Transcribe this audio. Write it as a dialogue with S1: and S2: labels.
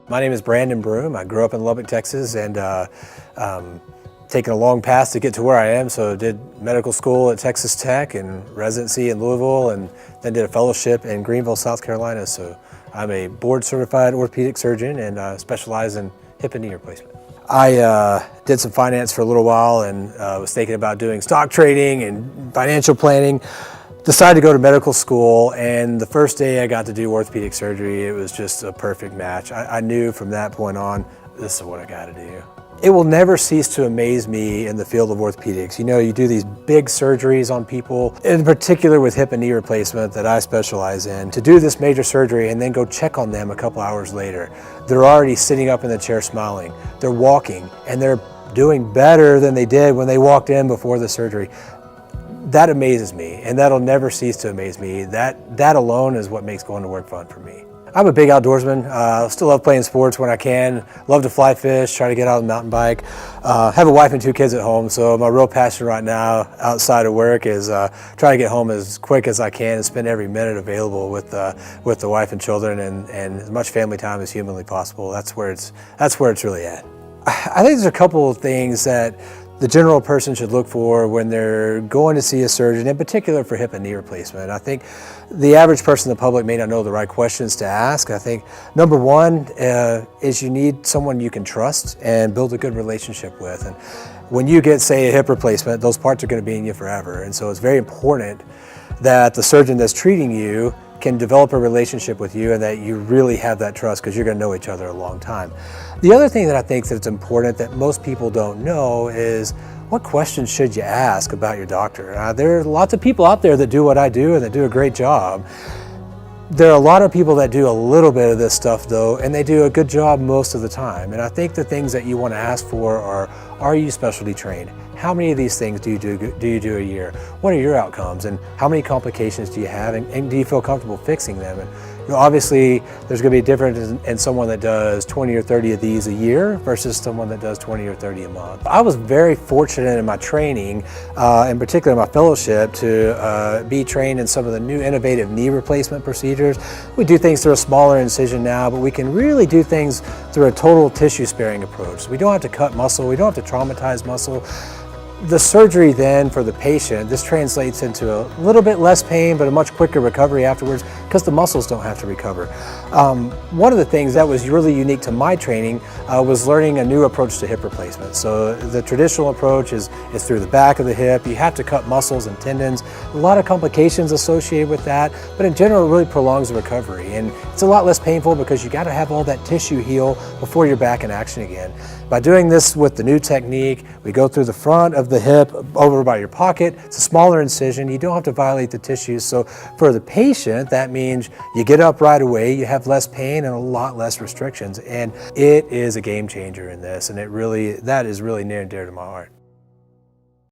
S1: My name is Broome. I grew up in Lubbock, Texas, and taken a long path to get to where I am. So I did medical school at Texas Tech and residency in Louisville, and then did a fellowship in Greenville, South Carolina. So I'm a board-certified orthopedic surgeon and specialize in hip and knee replacement. I did some finance for a little while and was thinking about doing stock trading and financial planning. Decided to go to medical school, and the first day I got to do orthopedic surgery, it was just a perfect match. I knew from that point on, this is what I got to do. It will never cease to amaze me in the field of orthopedics. You know, you do these big surgeries on people, in particular with hip and knee replacement that I specialize in. To do this major surgery and then go check on them a couple hours later, they're already sitting up in the chair smiling. They're walking, and they're doing better than they did when they walked in before the surgery. That amazes me, and that'll never cease to amaze me. That alone is what makes going to work fun for me. I'm a big outdoorsman. Still love playing sports when I can. Love to fly fish, try to get out on the mountain bike. Have a wife and 2 kids at home, so my real passion right now outside of work is try to get home as quick as I can and spend every minute available with the wife and children and as much family time as humanly possible. That's where it's really at. I think there's a couple of things that the general person should look for when they're going to see a surgeon, in particular for hip and knee replacement. I think the average person in the public may not know the right questions to ask. I think number one is you need someone you can trust and build a good relationship with. And when you get, say, a hip replacement, those parts are going to be in you forever. And so it's very important that the surgeon that's treating you can develop a relationship with you and that you really have that trust, because you're going to know each other a long time. The other thing that I think that's important that most people don't know is what questions should you ask about your doctor? There are lots of people out there that do what I do and that do a great job. There are a lot of people that do a little bit of this stuff though, and they do a good job most of the time. And I think the things that you want to ask for are you specialty trained? How many of these things do you do a year? What are your outcomes, and how many complications do you have, and do you feel comfortable fixing them? And obviously, there's going to be a difference in someone that does 20 or 30 of these a year versus someone that does 20 or 30 a month. I was very fortunate in my training, in particular my fellowship, to be trained in some of the new innovative knee replacement procedures. We do things through a smaller incision now, but we can really do things through a total tissue sparing approach. We don't have to cut muscle, we don't have to traumatize muscle. The surgery then for the patient, this translates into a little bit less pain but a much quicker recovery afterwards because the muscles don't have to recover. One of the things that was really unique to my training was learning a new approach to hip replacement. So the traditional approach is through the back of the hip. You have to cut muscles and tendons. A lot of complications associated with that, but in general it really prolongs the recovery. And it's a lot less painful because you got to have all that tissue heal before you're back in action again. By doing this with the new technique, we go through the front of the hip over by your pocket. It's a smaller incision. You don't have to violate the tissues. So for the patient, that means you get up right away, you have less pain and a lot less restrictions. And it is a game changer in this. And that is really near and dear to my heart.